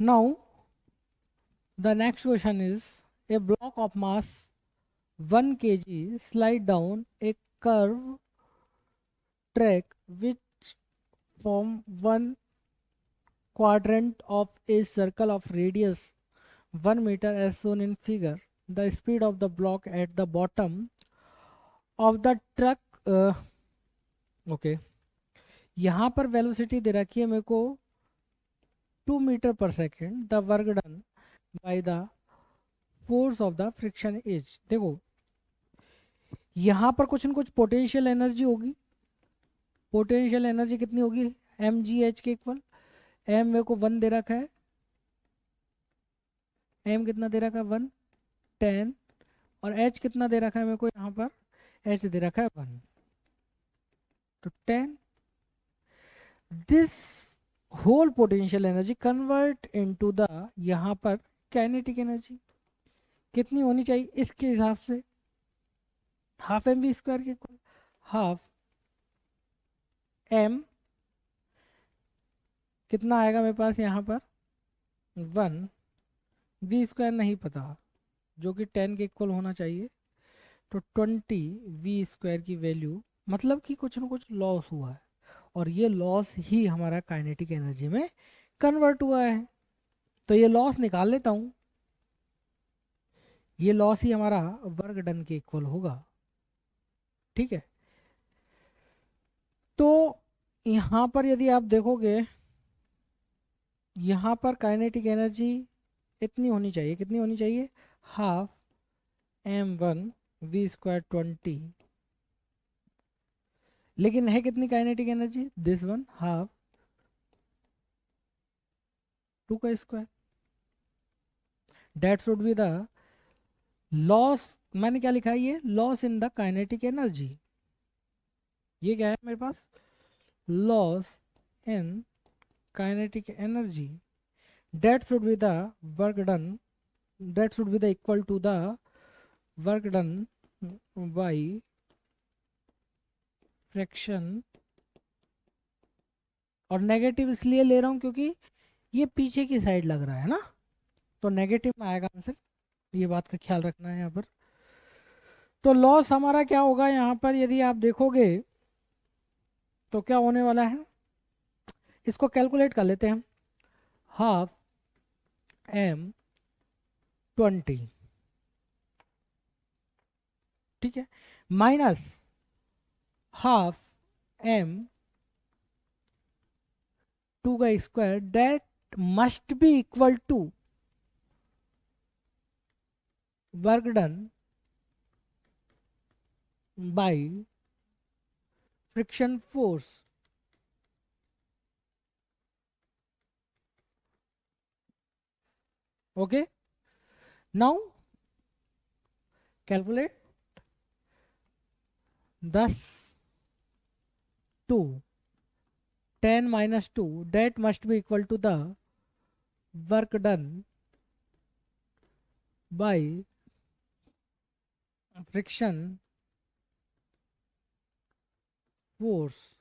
Now the next question is, a block of mass 1 kg slide down a curve track which form one quadrant of a circle of radius 1 meter as shown in figure. The speed of the block at the bottom of the truck okay यहाँ पर velocity दे रखी है मेरे को 2 metre पर second. The work done by the force of the friction is. देखो यहाँ पर कुछ न कुछ पोटेंशियल एनर्जी होगी. पोटेंशियल एनर्जी कितनी होगी? एम जी एच के इक्वल. एम मेरे को 1 दे रखा है. एम कितना दे रखा है? 1. 10. और एच कितना दे रखा है मेरे को? यहाँ पर एच दे रखा है 1. तो 10. This whole potential energy convert into the, यहाँ पर काइनेटिक एनर्जी कितनी होनी चाहिए इसके हिसाब से? हाफ एम वी स्क्वायर के इक्वल. हाफ एम कितना आएगा मेरे पास यहाँ पर? 1. वी स्क्वायर नहीं पता, जो कि 10 के इक्वल होना चाहिए. तो 20 वी स्क्वायर की वैल्यू, मतलब कि कुछ ना कुछ लॉस हुआ है, और ये लॉस ही हमारा काइनेटिक एनर्जी में कन्वर्ट हुआ है. तो ये लॉस निकाल लेता हूँ. ये लॉस ही हमारा वर्क डन के इक्वल होगा. ठीक है. तो यहाँ पर यदि आप देखोगे, यहाँ पर काइनेटिक एनर्जी इतनी होनी चाहिए. कितनी होनी चाहिए? Half m1 v square 20. लेकिन है कितनी kinetic energy? This one, half 2 का square. That should be the loss. मैंने क्या लिखा है? ये loss in the kinetic energy. ये क्या है मेरे पास? Loss in kinetic energy. That should be the work done. That should be the equal to the work done by friction. और नेगेटिव इसलिए ले रहा हूं क्योंकि ये पीछे की साइड लग रहा है ना, तो नेगेटिव में आएगा आंसर. ये बात का ख्याल रखना है यहाँ पर. तो लॉस हमारा क्या होगा यहाँ पर? यदि आप देखोगे तो क्या होने वाला है, इसको कैलकुलेट कर लेते हैं हम. हाफ m 20, ठीक है, माइनस हाफ m 2 का square. That must be equal to work done by friction force. Okay. Now calculate. 10 2 10 minus 2, that must be equal to the work done by friction force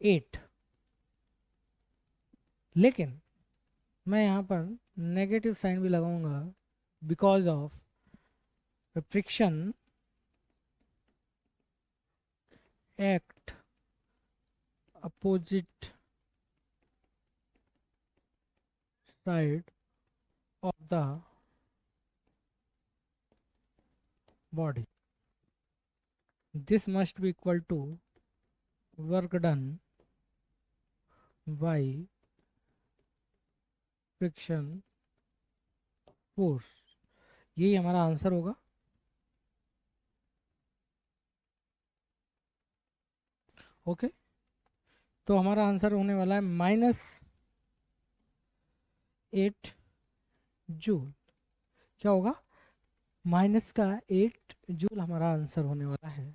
8. लेकिन मैं यहाँ पर negative sign भी लगाऊंगा, because of friction act opposite side of the body. This must be equal to work done by friction force. यही हमारा answer होगा. Okay. तो हमारा आंसर होने वाला है -8 जूल. क्या होगा? -8 जूल हमारा आंसर होने वाला है.